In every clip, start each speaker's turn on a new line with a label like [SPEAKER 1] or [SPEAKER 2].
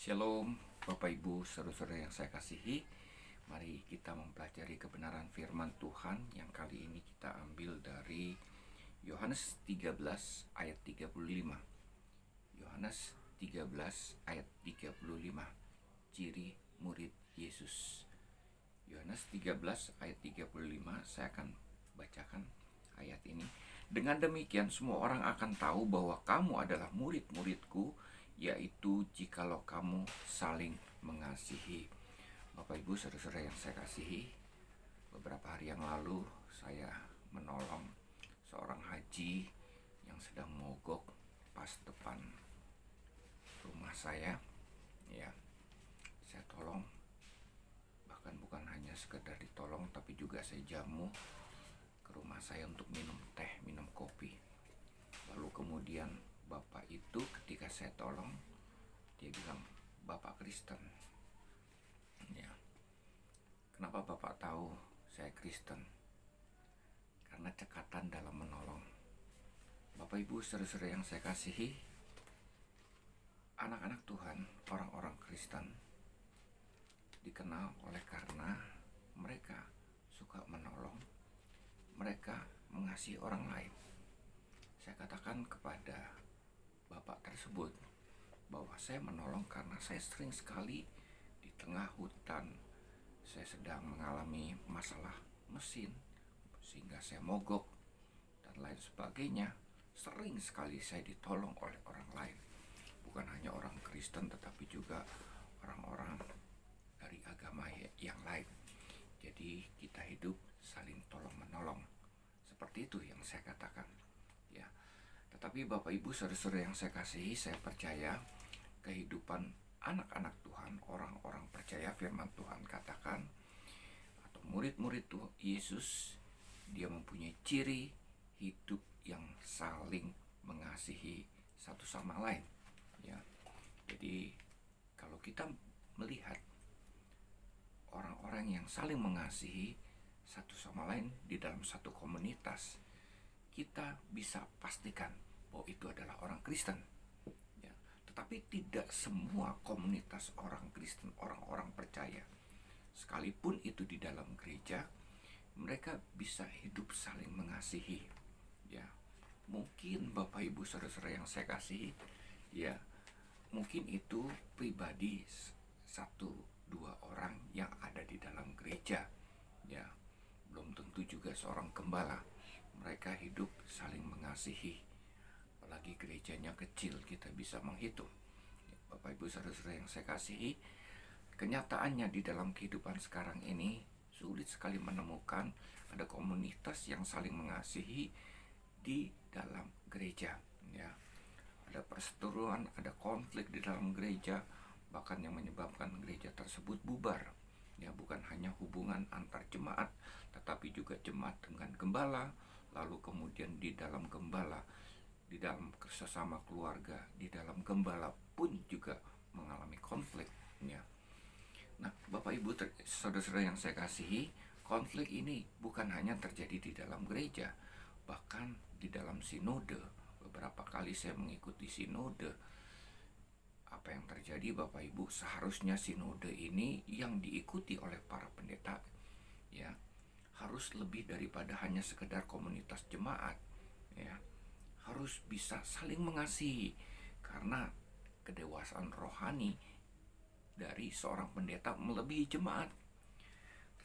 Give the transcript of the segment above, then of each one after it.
[SPEAKER 1] Shalom Bapak Ibu saudara-saudara yang saya kasihi. Mari kita mempelajari kebenaran firman Tuhan yang kali ini kita ambil dari Yohanes 13 ayat 35. Yohanes 13 ayat 35. Ciri murid Yesus. Yohanes 13 ayat 35, saya akan bacakan ayat ini. Dengan demikian semua orang akan tahu bahwa kamu adalah murid-muridku, yaitu jikalau kamu saling mengasihi. Bapak Ibu saudara-saudara yang saya kasihi, beberapa hari yang lalu saya menolong seorang haji yang sedang mogok pas depan rumah saya. Ya, saya tolong, bahkan bukan hanya sekedar ditolong, tapi juga saya jamu ke rumah saya untuk minum teh, minum kopi. Lalu kemudian bapak itu ketika saya tolong, dia bilang, "Bapak Kristen." Ya, kenapa bapak tahu saya Kristen? Karena cekatan dalam menolong. Bapak Ibu saudara-saudara yang saya kasihi, anak-anak Tuhan, orang-orang Kristen dikenal oleh karena mereka suka menolong, mereka mengasihi orang lain. Saya katakan kepada bapak tersebut bahwa saya menolong karena saya sering sekali di tengah hutan, saya sedang mengalami masalah mesin sehingga saya mogok dan lain sebagainya. Sering sekali saya ditolong oleh orang lain, bukan hanya orang Kristen tetapi juga orang-orang dari agama yang lain. Jadi kita hidup saling tolong menolong. Seperti itu yang saya katakan. Ya. Tetapi Bapak Ibu saudara-saudara yang saya kasihi, saya percaya kehidupan anak-anak Tuhan, orang-orang percaya firman Tuhan katakan, atau murid-murid Tuhan Yesus, dia mempunyai ciri hidup yang saling mengasihi satu sama lain. Ya. Jadi kalau kita melihat orang-orang yang saling mengasihi satu sama lain di dalam satu komunitas, kita bisa pastikan bahwa itu adalah orang Kristen. Ya. Tetapi tidak semua komunitas orang Kristen, orang-orang percaya, sekalipun itu di dalam gereja, mereka bisa hidup saling mengasihi. Ya, mungkin Bapak Ibu saudara-saudara yang saya kasihi, ya, mungkin itu pribadi satu dua orang yang ada di dalam gereja. Ya, belum tentu juga seorang gembala. Mereka hidup saling mengasihi. Apalagi gerejanya kecil, kita bisa menghitung. Bapak Ibu saudara-saudara yang saya kasihi, kenyataannya di dalam kehidupan sekarang ini sulit sekali menemukan ada komunitas yang saling mengasihi di dalam gereja. Ya, ada perseteruan, ada konflik di dalam gereja, bahkan yang menyebabkan gereja tersebut bubar. Ya, bukan hanya hubungan antar jemaat, tetapi juga jemaat dengan gembala, lalu kemudian di dalam gembala, di dalam sesama keluarga, di dalam gembala pun juga mengalami konflik. Ya. Nah, Bapak Ibu saudara-saudara yang saya kasihi, konflik ini bukan hanya terjadi di dalam gereja, bahkan di dalam sinode. Beberapa kali saya mengikuti sinode. Apa yang terjadi Bapak Ibu, seharusnya sinode ini yang diikuti oleh para pendeta, ya, harus lebih daripada hanya sekedar komunitas jemaat. Ya, harus bisa saling mengasihi, karena kedewasaan rohani dari seorang pendeta melebihi jemaat.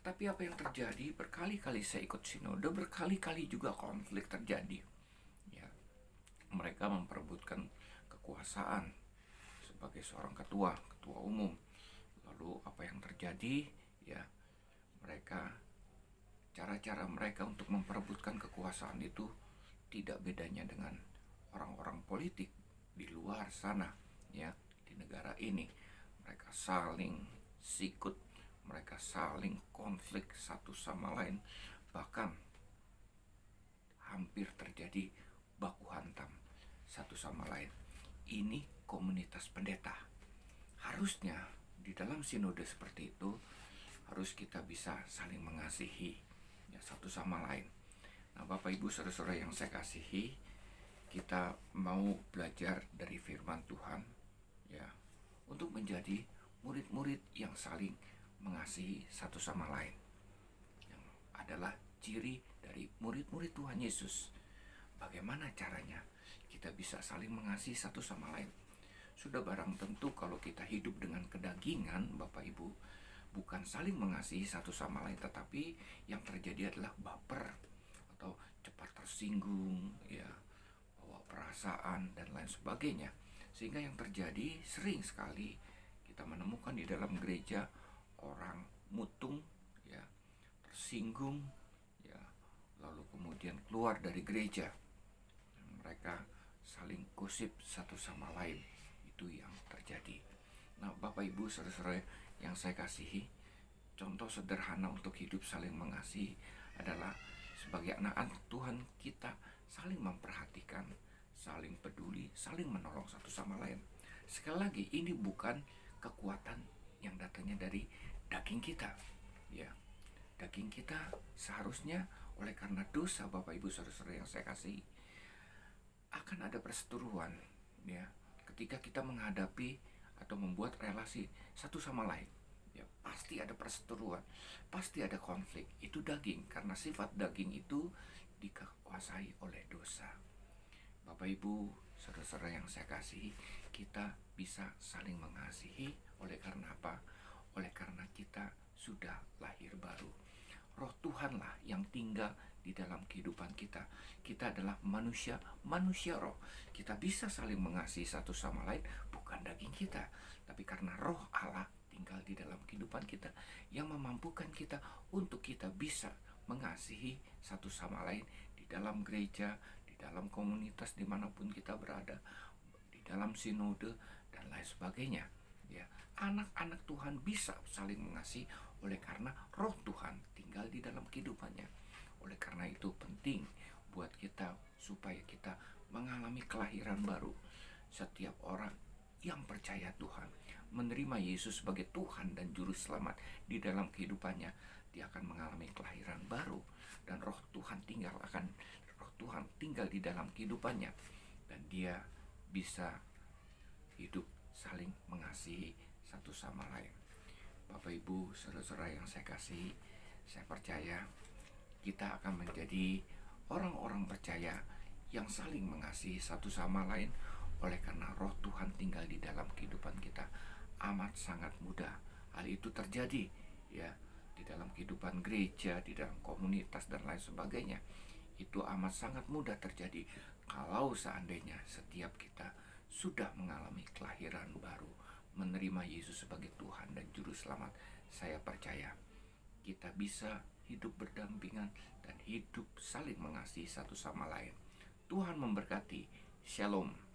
[SPEAKER 1] Tetapi apa yang terjadi, berkali-kali saya ikut sinode, berkali-kali juga konflik terjadi. Ya, mereka memperebutkan kekuasaan sebagai seorang ketua umum. Lalu apa yang terjadi? Ya, mereka, cara-cara mereka untuk memperebutkan kekuasaan itu tidak bedanya dengan orang-orang politik di luar sana, ya, di negara ini. Mereka saling sikut, mereka saling konflik satu sama lain, bahkan hampir terjadi baku hantam satu sama lain. Ini komunitas pendeta. Harusnya di dalam sinode seperti itu harus kita bisa saling mengasihi, ya, satu sama lain. Nah, Bapak Ibu saudara-saudara yang saya kasihi, kita mau belajar dari firman Tuhan, ya, untuk menjadi murid-murid yang saling mengasihi satu sama lain, yang adalah ciri dari murid-murid Tuhan Yesus. Bagaimana caranya kita bisa saling mengasihi satu sama lain? Sudah barang tentu kalau kita hidup dengan kedagingan, Bapak Ibu, bukan saling mengasihi satu sama lain, tetapi yang terjadi adalah baper atau cepat tersinggung, ya, bawa perasaan dan lain sebagainya. Sehingga yang terjadi sering sekali kita menemukan di dalam gereja orang mutung, ya, tersinggung, ya, lalu kemudian keluar dari gereja. Mereka saling gosip satu sama lain. Itu yang terjadi. Nah, Bapak Ibu saudara-saudara yang saya kasihi, contoh sederhana untuk hidup saling mengasihi adalah sebagai anak-anak Tuhan kita saling memperhatikan, saling peduli, saling menolong satu sama lain. Sekali lagi, ini bukan kekuatan yang datangnya dari daging kita, ya. Daging kita seharusnya oleh karena dosa, Bapak Ibu saudara-saudara yang saya kasihi, akan ada perseteruan, ya, ketika kita menghadapi atau membuat relasi satu sama lain, ya, pasti ada perseteruan, pasti ada konflik. Itu daging, karena sifat daging itu dikuasai oleh dosa. Bapak Ibu saudara-saudara yang saya kasihi, kita bisa saling mengasihi oleh karena apa? Oleh karena kita sudah lahir baru. Roh Tuhanlah yang tinggal di dalam kehidupan kita. Kita adalah manusia roh. Kita bisa saling mengasihi satu sama lain bukan daging kita, tapi karena roh Allah tinggal di dalam kehidupan kita yang memampukan kita untuk kita bisa mengasihi satu sama lain di dalam gereja, di dalam komunitas dimanapun kita berada, di dalam sinode dan lain sebagainya. Ya, anak-anak Tuhan bisa saling mengasihi oleh karena roh Tuhan tinggal di dalam kehidupannya. Oleh karena itu penting buat kita supaya kita mengalami kelahiran baru. Setiap orang yang percaya Tuhan, menerima Yesus sebagai Tuhan dan Juru Selamat di dalam kehidupannya, dia akan mengalami kelahiran baru dan roh Tuhan tinggal di dalam kehidupannya, dan dia bisa hidup saling mengasihi satu sama lain. Bapak Ibu saudara-saudara yang saya kasihi, saya percaya kita akan menjadi orang-orang percaya yang saling mengasihi satu sama lain oleh karena roh Tuhan tinggal di dalam kehidupan kita. Amat sangat mudah hal itu terjadi, ya, di dalam kehidupan gereja, di dalam komunitas dan lain sebagainya. Itu amat sangat mudah terjadi kalau seandainya setiap kita sudah mengalami kelahiran baru, menerima Yesus sebagai Tuhan dan Juru Selamat. Saya percaya kita bisa hidup berdampingan dan hidup saling mengasihi satu sama lain. Tuhan memberkati. Shalom.